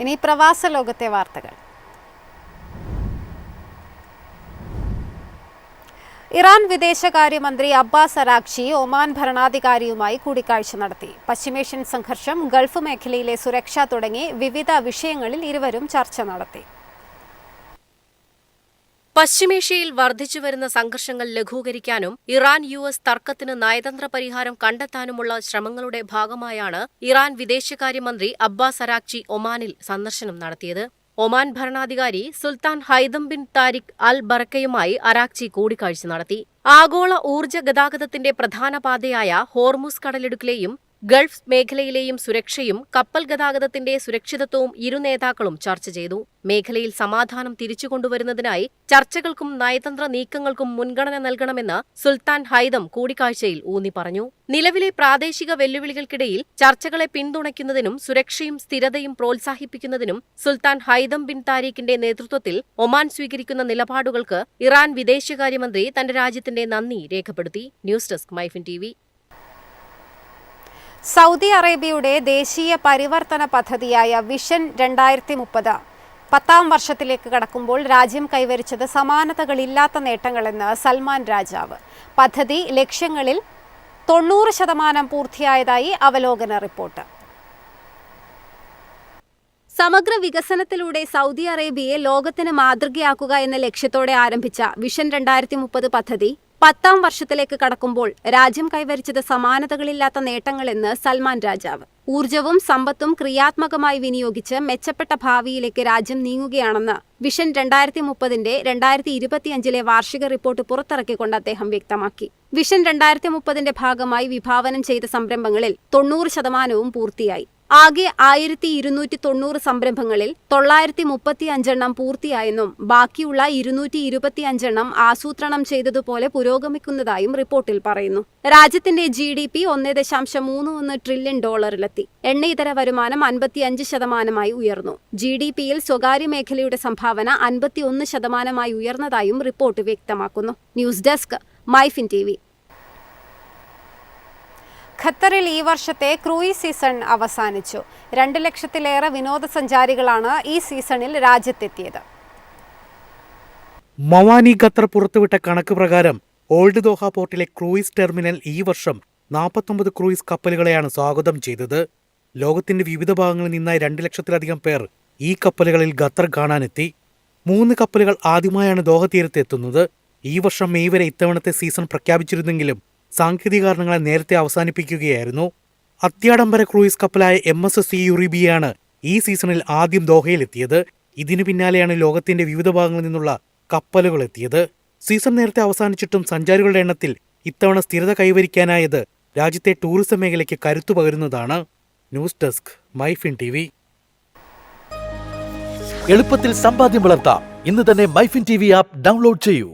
ഇനി പ്രവാസ ലോകത്തെ വാർത്തകൾ. ഇറാൻ വിദേശകാര്യമന്ത്രി അബ്ബാസ് അരാഗ്ചി ഒമാൻ ഭരണാധികാരിയുമായി കൂടിക്കാഴ്ച നടത്തി. പശ്ചിമേഷ്യൻ സംഘർഷം, ഗൾഫ് മേഖലയിലെ സുരക്ഷ തുടങ്ങി വിവിധ വിഷയങ്ങളിൽ ഇരുവരും ചർച്ച നടത്തി. പശ്ചിമേഷ്യയിൽ വർദ്ധിച്ചുവരുന്ന സംഘർഷങ്ങൾ ലഘൂകരിക്കാനും ഇറാൻ-യു.എസ് തർക്കത്തിന് നയതന്ത്ര പരിഹാരം കണ്ടെത്താനുമുള്ള ശ്രമങ്ങളുടെ ഭാഗമായാണ് ഇറാൻ വിദേശകാര്യമന്ത്രി അബ്ബാസ് അരാഗ്ചി ഒമാനിൽ സന്ദർശനം നടത്തിയത്. ഒമാൻ ഭരണാധികാരി സുൽത്താൻ ഹൈതം ബിൻ താരിഖ് അൽ ബറക്കയുമായി അരാഗ്ചി കൂടിക്കാഴ്ച നടത്തി. ആഗോള ഊർജ്ജ ഗതാഗതത്തിന്റെ പ്രധാന പാതയായ ഹോർമുസ് കടലിടുക്കിലെയും ഗൾഫ് മേഖലയിലെയും സുരക്ഷയും കപ്പൽ ഗതാഗതത്തിന്റെ സുരക്ഷിതത്വവും ഇരു നേതാക്കളും ചർച്ച ചെയ്തു. മേഖലയിൽ സമാധാനം തിരിച്ചുകൊണ്ടുവരുന്നതിനായി ചർച്ചകൾക്കും നയതന്ത്ര നീക്കങ്ങൾക്കും മുൻഗണന നൽകണമെന്ന് സുൽത്താൻ ഹൈതം കൂടിക്കാഴ്ചയിൽ ഊന്നി പറഞ്ഞു. നിലവിലെ പ്രാദേശിക വെല്ലുവിളികൾക്കിടയിൽ ചർച്ചകളെ പിന്തുണയ്ക്കുന്നതിനും സുരക്ഷയും സ്ഥിരതയും പ്രോത്സാഹിപ്പിക്കുന്നതിനും സുൽത്താൻ ഹൈതം ബിൻ താരിഖിന്റെ നേതൃത്വത്തിൽ ഒമാൻ സ്വീകരിക്കുന്ന നിലപാടുകൾക്ക് ഇറാൻ വിദേശകാര്യമന്ത്രി തന്റെ രാജ്യത്തിന്റെ നന്ദി രേഖപ്പെടുത്തി. News desk MyFin TV. Saudi അറേബ്യയുടെ ദേശീയ പരിവർത്തന പദ്ധതിയായ വിഷൻ 2030 10ാം വർഷത്തിലേക്ക് കടക്കുമ്പോൾ രാജ്യം കൈവരിച്ചത് സമാനതകളില്ലാത്ത നേട്ടങ്ങളെന്ന് സൽമാൻ രാജാവ്. പദ്ധതി ലക്ഷ്യങ്ങളിൽ 90% പൂർത്തിയായതായി അവലോകന റിപ്പോർട്ട്. സമഗ്ര വികസനത്തിലൂടെ സൗദി അറേബ്യയെ ലോകത്തിന് മാതൃകയാക്കുക എന്ന ലക്ഷ്യത്തോടെ ആരംഭിച്ച വിഷൻ 2030 പദ്ധതി 10ാം വർഷത്തിലേക്ക് കടക്കുമ്പോൾ രാജ്യം കൈവരിച്ചത് സമാനതകളില്ലാത്ത നേട്ടങ്ങളെന്ന് സൽമാൻ രാജാവ്. ഊർജ്ജവും സമ്പത്തും ക്രിയാത്മകമായി വിനിയോഗിച്ച് മെച്ചപ്പെട്ട ഭാവിയിലേക്ക് രാജ്യം നീങ്ങുകയാണെന്ന് വിഷൻ 2030ന്റെ 2025 വാർഷിക റിപ്പോർട്ട് പുറത്തിറക്കിക്കൊണ്ട് അദ്ദേഹം വ്യക്തമാക്കി. വിഷൻ 2030ന്റെ ഭാഗമായി വിഭാവനം ചെയ്ത സംരംഭങ്ങളിൽ 90% പൂർത്തിയായി. ആകെ 1290 സംരംഭങ്ങളിൽ 935 പൂർത്തിയായെന്നും ബാക്കിയുള്ള 225 ആസൂത്രണം ചെയ്തതുപോലെ പുരോഗമിക്കുന്നതായും റിപ്പോർട്ടിൽ പറയുന്നു. രാജ്യത്തിന്റെ GDP $1.31 ട്രില്യൺ ഡോളറിലെത്തി. എണ്ണ ഇതര വരുമാനം 55% ഉയർന്നു. GDPയിൽ സ്വകാര്യ മേഖലയുടെ സംഭാവന 51% ഉയർന്നതായും റിപ്പോർട്ട് വ്യക്തമാക്കുന്നു. News desk MyFin TV. ഖത്തറിൽ ഈ വർഷത്തെ ക്രൂയിസ് സീസൺ അവസാനിച്ചു. 2 ലക്ഷത്തിലേറെ വിനോദസഞ്ചാരികളാണ് ഈ സീസണിൽ രാജ്യത്തെത്തിയത്. മവാനി ഖത്തർ പുറത്തുവിട്ട കണക്ക് പ്രകാരം ഓൾഡ് ദോഹ പോർട്ടിലെ ക്രൂയിസ് ടെർമിനൽ ഈ വർഷം 49 ക്രൂയിസ് കപ്പലുകളെയാണ് സ്വാഗതം ചെയ്തത്. ലോകത്തിന്റെ വിവിധ ഭാഗങ്ങളിൽ നിന്നായി 2 ലക്ഷത്തിലധികം പേർ ഈ കപ്പലുകളിൽ ഖത്തർ കാണാനെത്തി. 3 കപ്പലുകൾ ആദ്യമായാണ് ദോഹ തീരത്തെത്തുന്നത്. ഈ വർഷം മെയ് വരെ ഇത്തവണത്തെ സീസൺ പ്രഖ്യാപിച്ചിരുന്നെങ്കിലും സാങ്കേതിക കാരണങ്ങളെ നേരത്തെ അവസാനിപ്പിക്കുകയായിരുന്നു. അത്യാഡംബര ക്രൂയിസ് കപ്പലായ MSC യുറീബിയാണ് ഈ സീസണിൽ ആദ്യം ദോഹയിലെത്തിയത്. ഇതിനു പിന്നാലെയാണ് ലോകത്തിന്റെ വിവിധ ഭാഗങ്ങളിൽ നിന്നുള്ള കപ്പലുകൾ എത്തിയത്. സീസൺ നേരത്തെ അവസാനിച്ചിട്ടും സഞ്ചാരികളുടെ എണ്ണത്തിൽ ഇത്തവണ സ്ഥിരത കൈവരിക്കാനായത് രാജ്യത്തെ ടൂറിസം മേഖലയ്ക്ക് കരുത്തു പകരുന്നതാണ്. News desk MyFin TV. എളുപ്പത്തിൽ സമ്പാദ്യം വളർത്താം. ഇന്ന് തന്നെ മൈഫിൻ TV ആപ്പ് ഡൗൺലോഡ് ചെയ്യൂ.